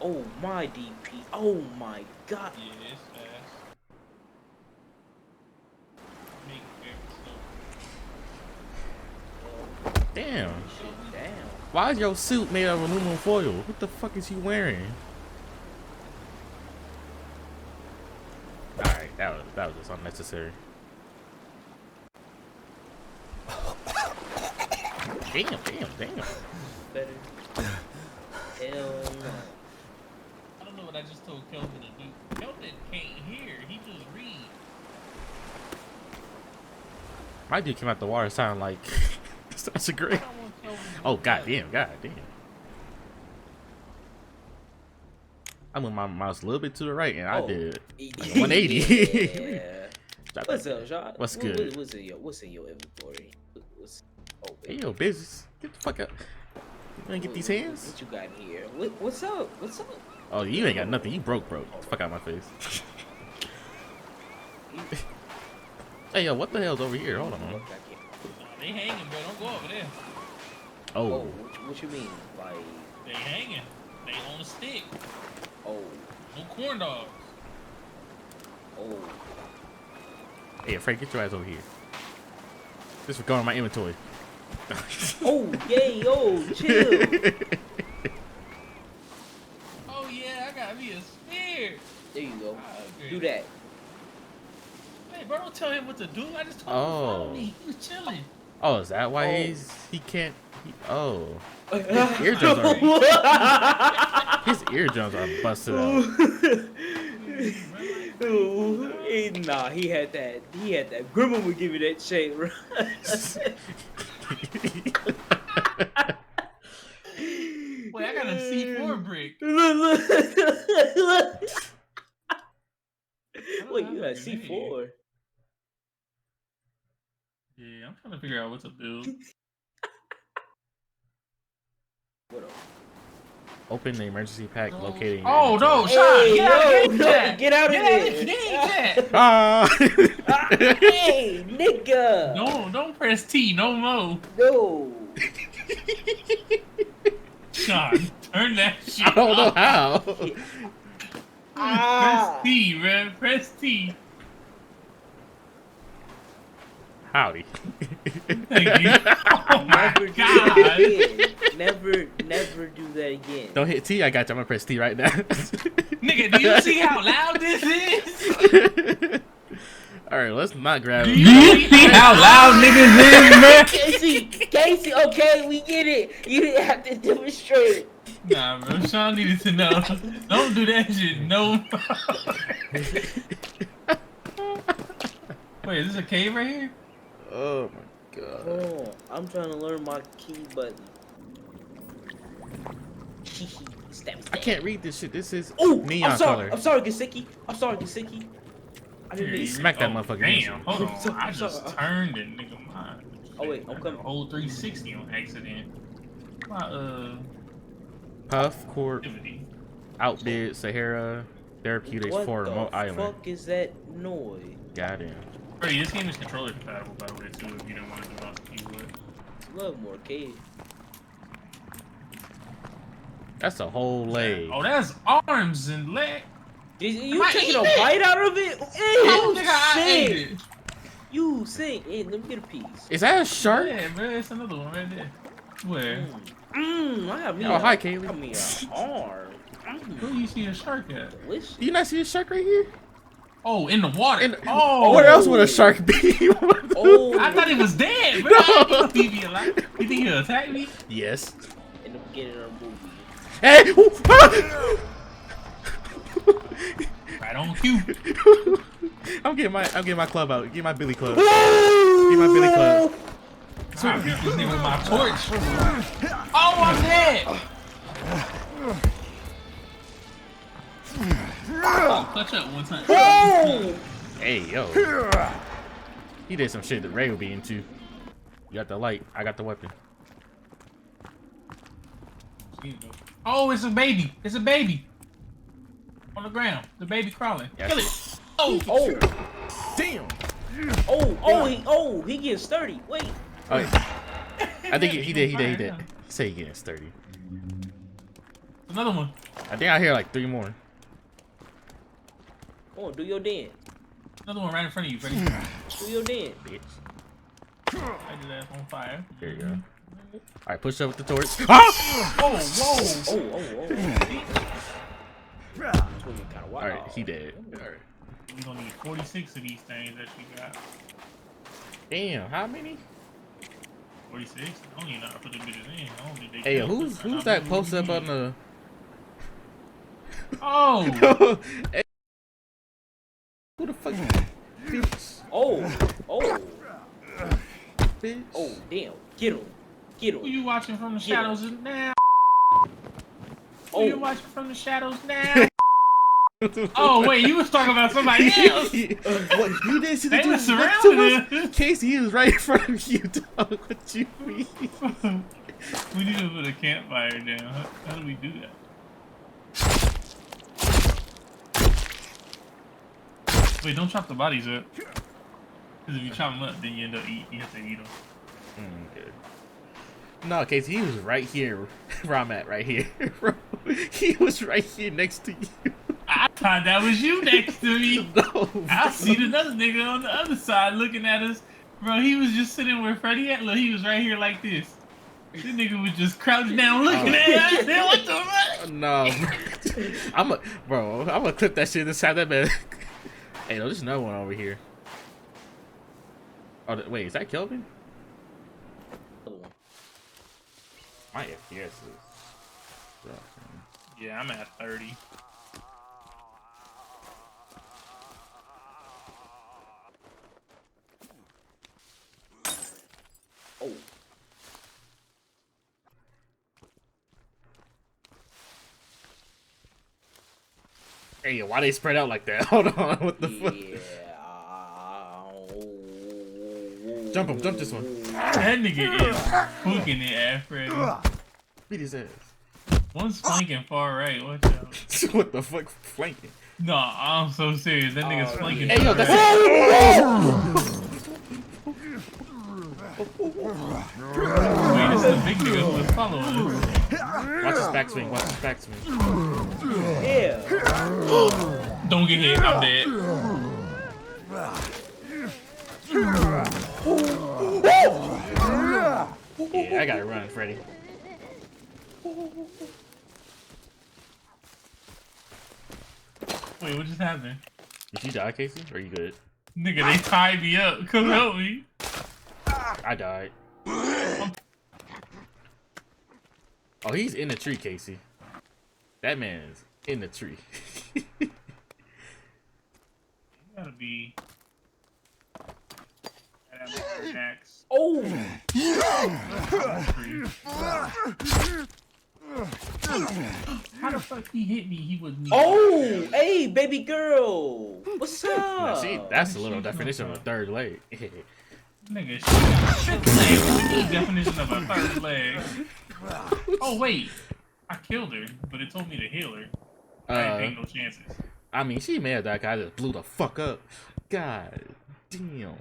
Oh my DP. Oh my god. Yeah, it's fast. Make it very Damn. Shit down. Why is your suit made of aluminum foil? What the fuck is he wearing? Alright, that was just unnecessary. Damn. Better. Hell no. I don't know what I just told Kelvin to do. Kelvin can't hear. He just read. My dude came out the water sound like that's a great. Oh goddamn. I moved my mouse a little bit to the right and I did like 180. Yeah. What's up, Sean? What's good? What's in your inventory? Hey yo, business. Get the fuck up. You wanna get these hands? What you got here? What's up? What's up? Oh, you ain't got nothing. You broke. Get the fuck out of my face. Hey yo, what the hell's over here? Hold on. They hanging, bro. Don't go over there. Oh, Oh. what you mean? Like, They hanging. They on a stick. oh, No corn dogs. oh. Hey, Frank, get your ass over here. This is going in my inventory. Oh, yay, yo, chill. Oh yeah, I got me a spear. There you go. Okay. Do that. Hey, bro, don't tell him what to do. I just told him to follow me. He was chilling. Oh, is that why Oh. he can't? Oh, his eardrums are busted out. Ooh, nah, he had that Grandma would give you that shade, bro. Wait, I got a C4 brick. Look. Wait, you got Grenade. C4? Yeah, I'm trying to figure out what to build. What up? Open the emergency pack locating. Oh no, Sean, Hey, get out yo, of no, there! get out of Get there! there! Ah! Hey, nigga! Don't press T no more. No! Sean, turn that shit I don't know off. how. Ah. Press T, man. Press T. Howdy. Thank you. Oh my Never do god. that again. Never do that again. Don't hit T. I got you. I'm gonna press T right now. Nigga, do you see how loud this is? All right, let's not grab. Do you see how loud niggas is, man? Casey, okay, we get it. You didn't have to demonstrate. Nah, bro. Sean needed to know. Don't do that shit no more. Wait, is this a cave right here? Oh my god. Oh, I'm trying to learn my key button. I can't read this shit. This is Oh, neon I'm sorry. color. I'm sorry, Gasicki. I didn't mean. Smack that motherfucker. Damn, hold on. Sorry, I just sorry. turned and nigga mine. Oh, wait, I'm I did coming. a whole 360 on accident. My Puff Corp activity. outbid Sahara Therapeutics What for the remote island. fuck is that noise? Goddamn. Hey, this game is controller compatible, by the way, too, if you don't want to do it off the keyboard. Love more cave. That's a whole leg. Oh, that's arms and leg. You Am I taking a eating it? bite out of it? Oh, Ew, nigga, I ate sick. it. You sick. Hey, let me get a piece. Is that a shark? Yeah, bro, it's another one right there. Where? I got me Oh, hi, Kaylee. I got me a arm. Who you see a shark at? Delicious. Do you not see a shark right here? Oh, in the water. Oh, where else would a shark be? Oh, I thought he was dead, bro. No. I didn't think he'd be alive. You think he'll attack me? Yes. in the beginning of the movie. Hey! Ooh, ah! Right on cue. I'm getting my club out. Get my Billy club. Get my Billy club. I beat this nigga with my torch. Oh, I'm dead. Oh, clutch up one time. Oh! Hey, yo. He did some shit that Ray would be into. You got the light. I got the weapon. Oh, it's a baby. It's a baby. On the ground. The baby crawling. Yeah, Kill it. Oh. Oh! Damn. He getting sturdy. Wait. Oh, yeah. I think he did. He said he getting sturdy. Another one. I think I hear like 3 more. Come on, do your dance. Another one right in front of you, Freddy. Do your dance. Bitch. I did that on fire. There you go. Alright, push up with the torch. Ah! Oh, whoa! Oh. Alright, he dead. Alright. We gonna need 46 of these things that you got. Damn, how many? 46? I don't even know how to put the bitches in. I don't think they Hey, can. who's that post up on the... Oh! Hey, who the fuck? Bitch. Oh, Bitch. damn. Get him. Who you watching from the shadows now? Who you watching from the shadows now? Oh, wait, you was talking about somebody else. What, you didn't see the They dude was next to surrounding us? us. Casey, he was right in front of you, dog. What you mean? We need to put a campfire down. How do we do that? Wait, don't chop the bodies up. Because if you chop them up, then you end up you have to eat them. Okay. No, Casey, he was right here where I'm at, right here. Bro, he was right here next to you. I thought that was you next to me. No. I seen another nigga on the other side looking at us. Bro, he was just sitting where Freddy at. Look, he was right here like this. This nigga was just crouched down looking at us. I said, what the fuck? No. I'm gonna clip that shit inside that man. Hey, no, there's another one over here. Oh, wait, is that Kelvin? My FPS is... Yeah, I'm at 30. Oh. Hey, why they spread out like that? Hold on, what the fuck? Yeah. Jump him, jump this one. That nigga is hooking it at Freddy. Beat his ass. One's flanking far right. Watch out. What the fuck? Flanking. No, I'm so serious. That nigga's flanking. Hey, yo, far that's right. Wait, this is the big nigga who was following us. Watch his backswing, watch his backswing. Yeah. Don't get hit. I'm dead. Yeah, I gotta run, Freddy. Wait, what just happened? Did you die, Casey? Or are you good? Nigga, they tied me up. Come help me. I died. Oh, he's in the tree, Casey. That man's in the tree. You gotta be. Next. Oh. How the fuck he hit me? He was. Oh. Hey, baby girl. What's up? Now, see, that's a little definition of a third leg. Nigga, shit leg. What's the definition of a third leg? Oh wait, I killed her, but it told me to heal her. I ain't take no chances. I mean, she may have died 'cause I just blew the fuck up. God damn.